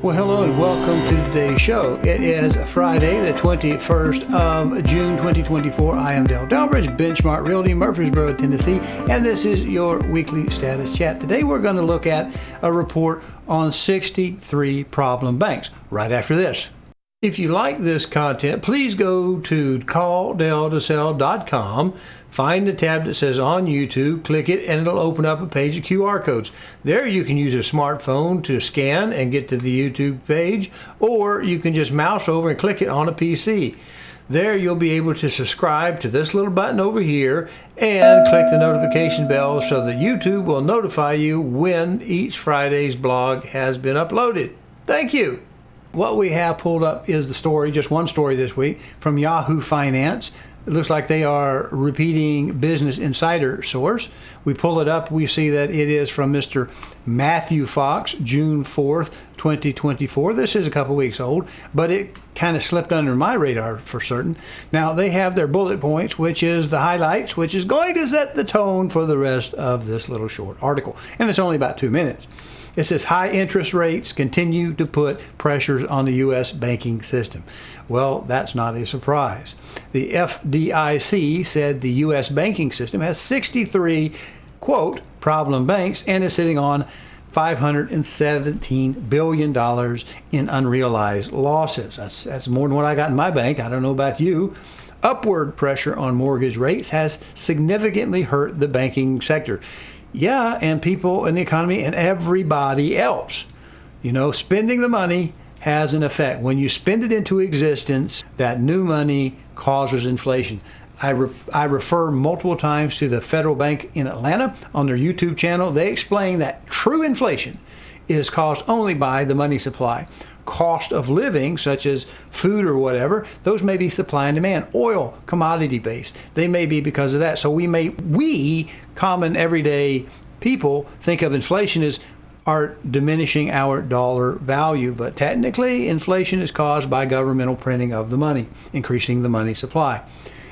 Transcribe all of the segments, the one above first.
Well, hello and welcome to today's show. It is Friday, the 21st of June, 2024. I am Dale Delbridge, Benchmark Realty, Murfreesboro, Tennessee, and this is your weekly status chat. Today we're going to look at a report on 63 problem banks right after this. If you like this content, please go to CallDelToSell.com, find the tab that says on YouTube, click it, and it'll open up a page of QR codes. There you can use a smartphone to scan and get to the YouTube page, or you can just mouse over and click it on a PC. There you'll be able to subscribe to this little button over here and click the notification bell so that YouTube will notify you when each Friday's blog has been uploaded. Thank you. What we have pulled up is the story, just one story this week, from Yahoo Finance. It looks like they are repeating Business Insider source. We pull it up, we see that it is from Mr. Matthew Fox, June 4th, 2024. This is a couple weeks old, but it kind of slipped under my radar for certain. Now, they have their bullet points, which is the highlights, which is going to set the tone for the rest of this little short article. And it's only about 2 minutes. It says high interest rates continue to put pressures on the U.S. banking system. Well, that's not a surprise. The FDIC said the U.S. banking system has 63, quote, problem banks and is sitting on $517 billion in unrealized losses. That's more than what I got in my bank. I don't know about you. Upward pressure on mortgage rates has significantly hurt the banking sector. Yeah, and people in the economy and everybody else. You know, spending the money has an effect. When you spend it into existence, that new money causes inflation. I refer multiple times to the Federal Bank in Atlanta on their YouTube channel. They explain that true inflation is caused only by the money supply. Cost of living, such as food or whatever, those may be supply and demand. Oil, commodity based, they may be because of that. So we common everyday people think of inflation as are diminishing our dollar value, but technically inflation is caused by governmental printing of the money, increasing the money supply.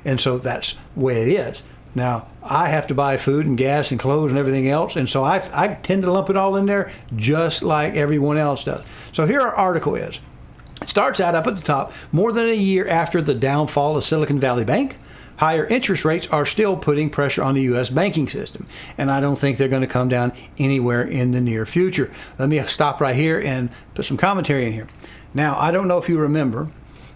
And so that's the way it is. Now, I have to buy food and gas and clothes and everything else, and so I tend to lump it all in there just like everyone else does. So here our article is. It starts out up at the top. More than a year after the downfall of Silicon Valley Bank, higher interest rates are still putting pressure on the U.S. banking system, and I don't think they're going to come down anywhere in the near future. Let me stop right here and put some commentary in here. Now, I don't know if you remember,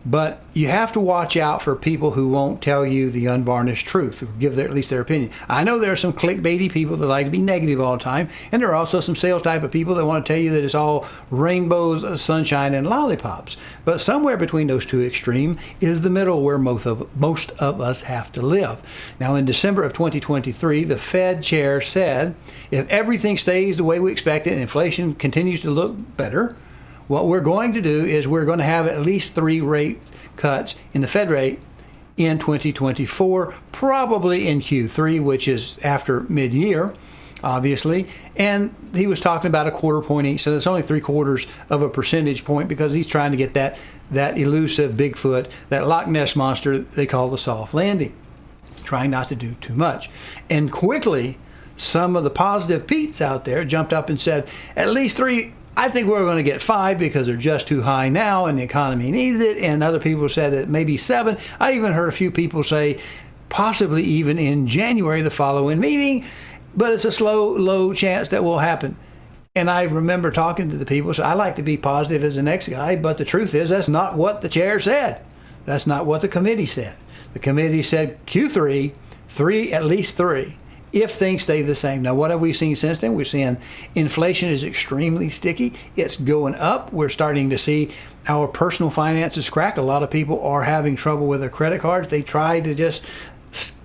but you have to watch out for people who won't tell you the unvarnished truth, or give at least their opinion. I know there are some clickbaity people that like to be negative all the time, and there are also some sales type of people that want to tell you that it's all rainbows, sunshine, and lollipops. But somewhere between those two extremes is the middle where most of us have to live. Now, in December of 2023, the Fed chair said, if everything stays the way we expect it and inflation continues to look better, what we're going to do is we're going to have at least 3 rate cuts in the Fed rate in 2024, probably in Q3, which is after mid-year, obviously. And he was talking about a quarter point each, so that's only 3/4 of a percentage point because he's trying to get that elusive Bigfoot, that Loch Ness monster they call the soft landing, trying not to do too much. And quickly, some of the positive Pete's out there jumped up and said, at least 3. I think we're going to get 5 because they're just too high now and the economy needs it. And other people said that maybe 7. I even heard a few people say possibly even in January, the following meeting, but it's a low chance that will happen. And I remember talking to the people, so I like to be positive as the next guy, but the truth is that's not what the chair said. That's not what the committee said. The committee said Q3, at least 3. If things stay the same. Now, what have we seen since then? We're seeing inflation is extremely sticky. It's going up. We're starting to see our personal finances crack. A lot of people are having trouble with their credit cards. They try to just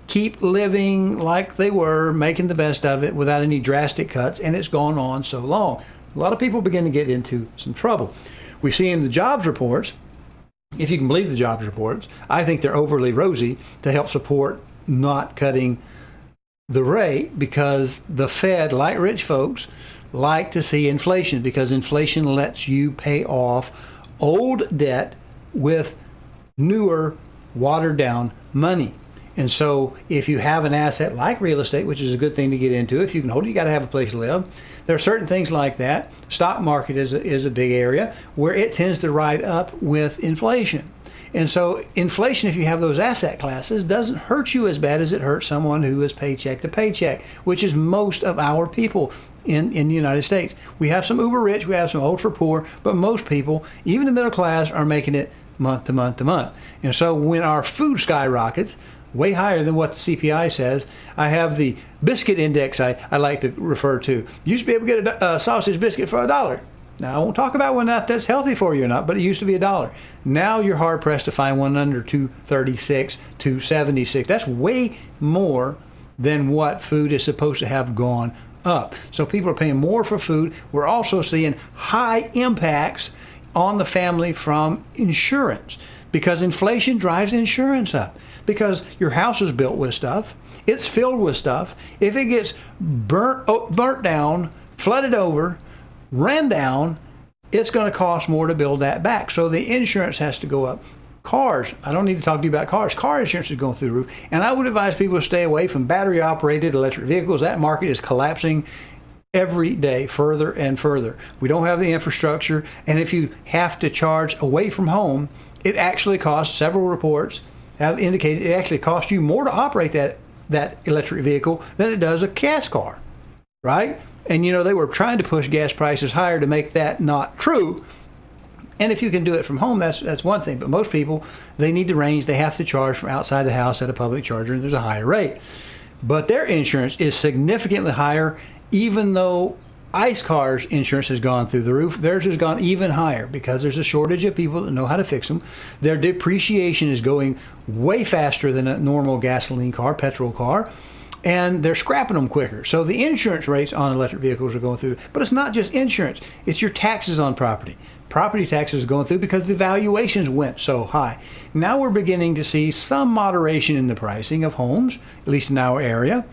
keep living like they were, making the best of it without any drastic cuts, and it's gone on so long. A lot of people begin to get into some trouble. We see in the jobs reports, if you can believe the jobs reports, I think they're overly rosy to help support not cutting the rate because the Fed, like rich folks, like to see inflation because inflation lets you pay off old debt with newer, watered down money. And so if you have an asset like real estate, which is a good thing to get into, if you can hold it, you got to have a place to live. There are certain things like that. Stock market is a big area where it tends to ride up with inflation. And so inflation, if you have those asset classes, doesn't hurt you as bad as it hurts someone who is paycheck to paycheck, which is most of our people in the United States. We have some uber rich, we have some ultra poor, but most people, even the middle class, are making it month to month to month. And so when our food skyrockets, way higher than what the CPI says. I have the biscuit index I like to refer to. You used to be able to get a sausage biscuit for $1. Now, I won't talk about whether or not that's healthy for you or not, but it used to be $1. Now you're hard-pressed to find one under $2.36, $2.76. That's way more than what food is supposed to have gone up. So people are paying more for food. We're also seeing high impacts on the family from insurance, because inflation drives insurance up. Because your house is built with stuff, it's filled with stuff. If it gets burnt down, flooded over, ran down, it's going to cost more to build that back. So the insurance has to go up. Cars, I don't need to talk to you about cars. Car insurance is going through the roof. And I would advise people to stay away from battery-operated electric vehicles. That market is collapsing every day, further and further. We don't have the infrastructure. And if you have to charge away from home, it actually costs, several reports have indicated, it actually costs you more to operate that electric vehicle than it does a gas car, right? And they were trying to push gas prices higher to make that not true. And if you can do it from home, that's one thing. But most people, they need the range. They have to charge from outside the house at a public charger, and there's a higher rate. But their insurance is significantly higher, even though ICE cars' insurance has gone through the roof. Theirs has gone even higher because there's a shortage of people that know how to fix them. Their depreciation is going way faster than a normal gasoline car, petrol car, and they're scrapping them quicker. So the insurance rates on electric vehicles are going through. But it's not just insurance. It's your taxes on property. Property taxes are going through because the valuations went so high. Now we're beginning to see some moderation in the pricing of homes, at least in our area.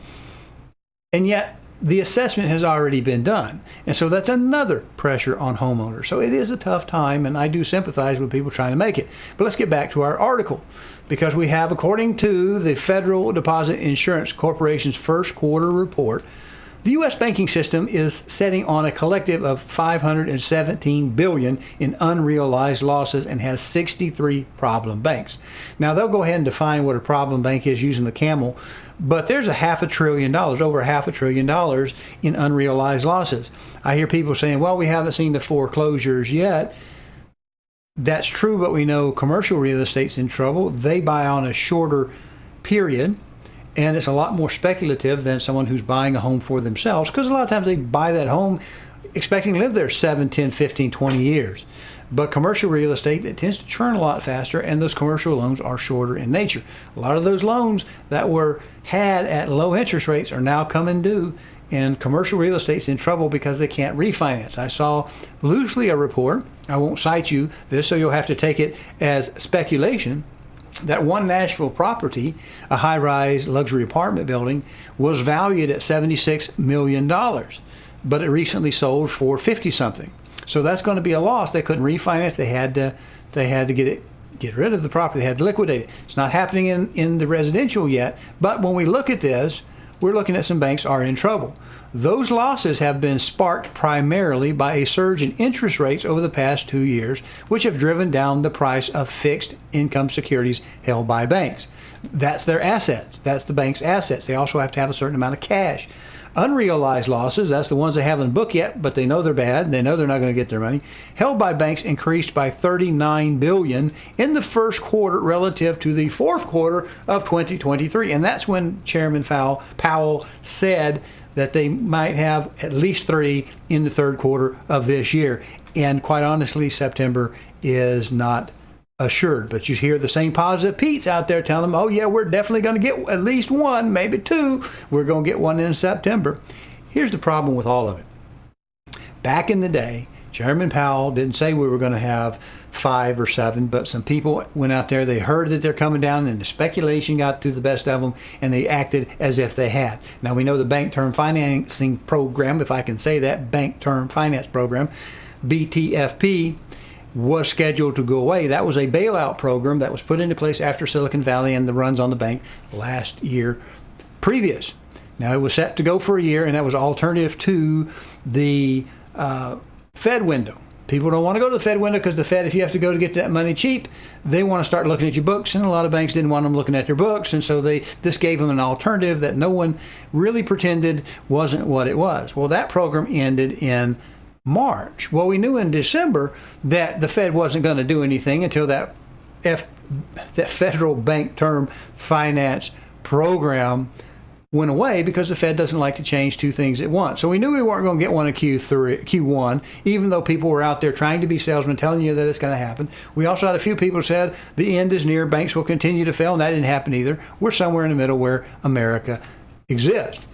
And yet, the assessment has already been done. And so that's another pressure on homeowners. So it is a tough time, and I do sympathize with people trying to make it. But let's get back to our article, because we have, according to the Federal Deposit Insurance Corporation's first quarter report, the U.S. banking system is sitting on a collective of $517 billion in unrealized losses and has 63 problem banks. Now, they'll go ahead and define what a problem bank is using the camel, but there's over $500 billion in unrealized losses. I hear people saying, well, we haven't seen the foreclosures yet. That's true, but we know commercial real estate's in trouble. They buy on a shorter period, and it's a lot more speculative than someone who's buying a home for themselves, because a lot of times they buy that home expecting to live there 7, 10, 15, 20 years. But commercial real estate, it tends to churn a lot faster, and those commercial loans are shorter in nature. A lot of those loans that were had at low interest rates are now coming due, and commercial real estate's in trouble because they can't refinance. I saw loosely a report, I won't cite you this, so you'll have to take it as speculation, that one Nashville property, a high-rise luxury apartment building, was valued at $76 million, but it recently sold for 50-something. So that's going to be a loss. They couldn't refinance. They had to get rid of the property. They had to liquidate it. It's not happening in the residential yet, but when we look at this, we're looking at some banks are in trouble. Those losses have been sparked primarily by a surge in interest rates over the past 2 years, which have driven down the price of fixed income securities held by banks. That's their assets. That's the bank's assets. They also have to have a certain amount of cash. Unrealized losses, that's the ones they haven't booked yet, but they know they're bad, and they know they're not going to get their money, held by banks increased by $39 billion in the first quarter relative to the fourth quarter of 2023. And that's when Chairman Powell said that they might have at least 3 in the third quarter of this year. And quite honestly, September is not assured. But you hear the same positive Pete's out there telling them, oh yeah, we're definitely going to get at least 1, maybe 2. We're going to get 1 in September. Here's the problem with all of it. Back in the day, Chairman Powell didn't say we were going to have 5 or 7, but some people went out there, they heard that they're coming down, and the speculation got to the best of them, and they acted as if they had. Now we know the Bank Term Financing Program, if I can say that, Bank Term Finance Program, BTFP, was scheduled to go away. That was a bailout program that was put into place after Silicon Valley and the runs on the bank last year previous. Now, it was set to go for a year, and that was alternative to the Fed window. People don't want to go to the Fed window because the Fed, if you have to go to get that money cheap, they want to start looking at your books, and a lot of banks didn't want them looking at their books, and so this gave them an alternative that no one really pretended wasn't what it was. Well, that program ended in March. Well, we knew in December that the Fed wasn't going to do anything until that federal bank term finance program went away, because the Fed doesn't like to change two things at once. So we knew we weren't going to get one in Q1, even though people were out there trying to be salesmen, telling you that it's going to happen. We also had a few people who said the end is near, banks will continue to fail, and that didn't happen either. We're somewhere in the middle where America exists.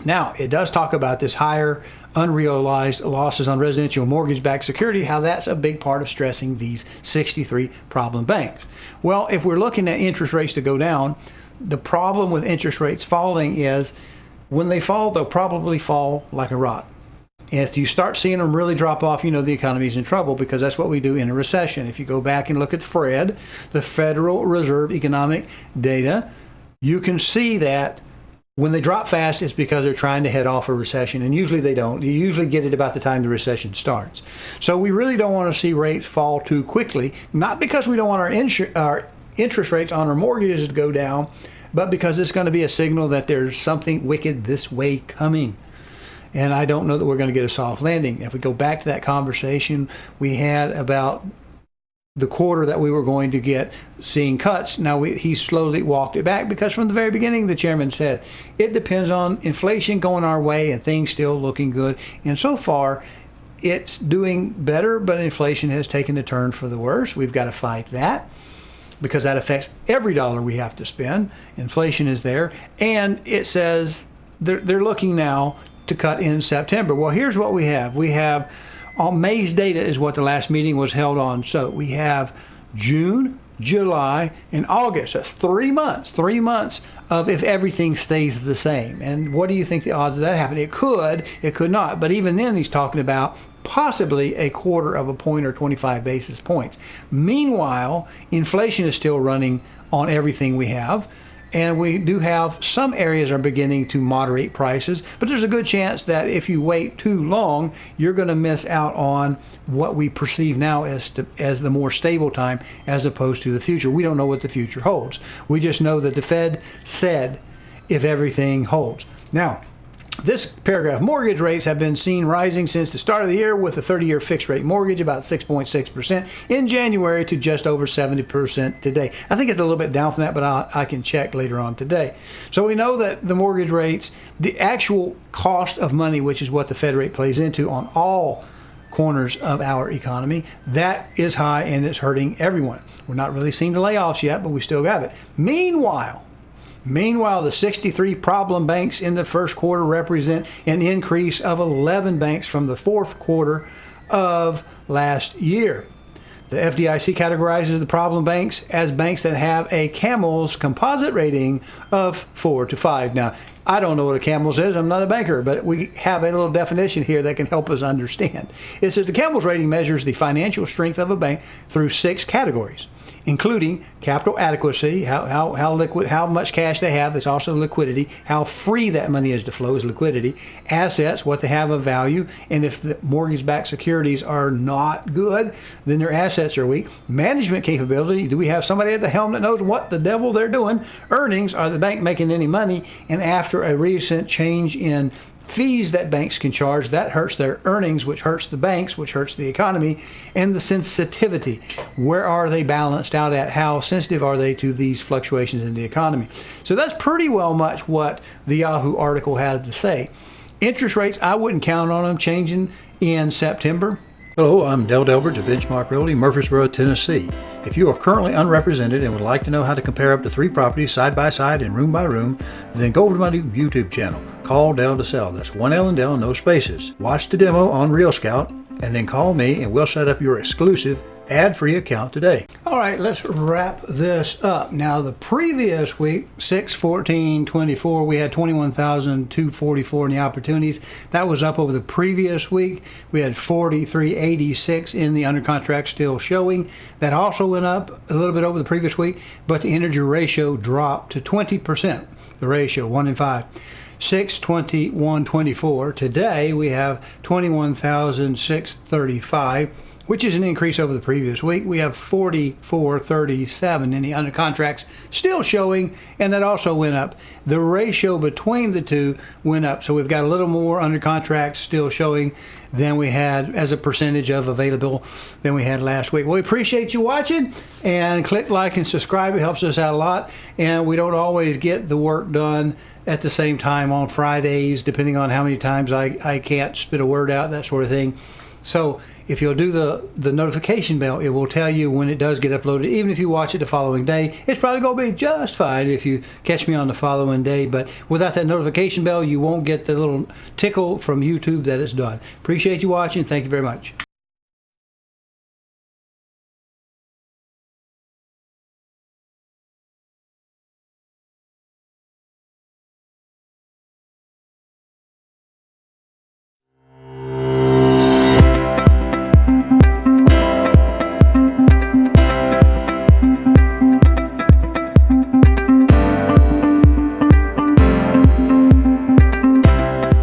Now, it does talk about this higher unrealized losses on residential mortgage-backed security, how that's a big part of stressing these 63 problem banks. Well, if we're looking at interest rates to go down, the problem with interest rates falling is when they fall, they'll probably fall like a rock. And if you start seeing them really drop off, you know the economy's in trouble, because that's what we do in a recession. If you go back and look at FRED, the Federal Reserve Economic Data, you can see that when they drop fast, it's because they're trying to head off a recession, and usually they don't. You usually get it about the time the recession starts. So we really don't want to see rates fall too quickly, not because we don't want our interest rates on our mortgages to go down, but because it's going to be a signal that there's something wicked this way coming. And I don't know that we're going to get a soft landing. If we go back to that conversation we had about the quarter that we were going to get seeing cuts, now he slowly walked it back, because from the very beginning the chairman said it depends on inflation going our way and things still looking good. And so far it's doing better, but inflation has taken a turn for the worse. We've got to fight that, because that affects every dollar we have to spend. Inflation is there, and it says they're looking now to cut in September. Well, here's what we have. We have May's data is what the last meeting was held on. So we have June, July, and August. That's 3 months. 3 months of if everything stays the same. And what do you think the odds of that happening? It could not. But even then, he's talking about possibly a quarter of a point or 25 basis points. Meanwhile, inflation is still running on everything we have. And we do have some areas are beginning to moderate prices, but there's a good chance that if you wait too long, you're going to miss out on what we perceive now as the more stable time, as opposed to the future. We don't know what the future holds. We just know that the Fed said if everything holds. Now, this paragraph, mortgage rates have been seen rising since the start of the year, with a 30-year fixed rate mortgage about 6.6% in January to just over 70% today. I think it's a little bit down from that, but I can check later on today. So we know that the mortgage rates, the actual cost of money, which is what the Fed rate plays into on all corners of our economy, that is high, and it's hurting everyone. We're not really seeing the layoffs yet, but we still have it. Meanwhile, the 63 problem banks in the first quarter represent an increase of 11 banks from the fourth quarter of last year. The FDIC categorizes the problem banks as banks that have a CAMELS composite rating of 4 to 5. Now, I don't know what a CAMELS is. I'm not a banker, but we have a little definition here that can help us understand. It says the CAMELS rating measures the financial strength of a bank through 6 categories, including capital adequacy, how liquid, how much cash they have. There's also liquidity, how free that money is to flow is liquidity. Assets, what they have of value, and if the mortgage-backed securities are not good, then their assets are weak. Management capability, do we have somebody at the helm that knows what the devil they're doing? Earnings, are the bank making any money? And after a recent change in fees that banks can charge, that hurts their earnings, which hurts the banks, which hurts the economy. And the sensitivity, where are they balanced out at? How sensitive are they to these fluctuations in the economy? So that's pretty well much what the Yahoo article has to say. Interest rates, I wouldn't count on them changing in September. Hello, I'm Del Delbert of Benchmark Realty, Murfreesboro, Tennessee. If you are currently unrepresented and would like to know how to compare up to 3 properties side by side and room by room, then go over to my new YouTube channel, CallDelToSell. That's 1 L and Del, no spaces. Watch the demo on Real Scout, and then call me and we'll set up your exclusive ad-free account today. All right, let's wrap this up. Now, the previous week, 6/14/24, we had 21,244 in the opportunities. That was up over the previous week. We had 4386 in the under contract still showing. That also went up a little bit over the previous week, but the integer ratio dropped to 20%. The ratio, 1 in 5. 621.24. Today we have 21,635, which is an increase over the previous week. We have 44.37 in the under contracts still showing, and that also went up. The ratio between the two went up, so we've got a little more under contracts still showing than we had as a percentage of available than we had last week. We appreciate you watching, and click like and subscribe. It helps us out a lot, and we don't always get the work done at the same time on Fridays, depending on how many times I can't spit a word out, that sort of thing. So if you'll do the notification bell, it will tell you when it does get uploaded. Even if you watch it the following day, it's probably going to be just fine if you catch me on the following day. But without that notification bell, you won't get the little tickle from YouTube that it's done. Appreciate you watching. Thank you very much.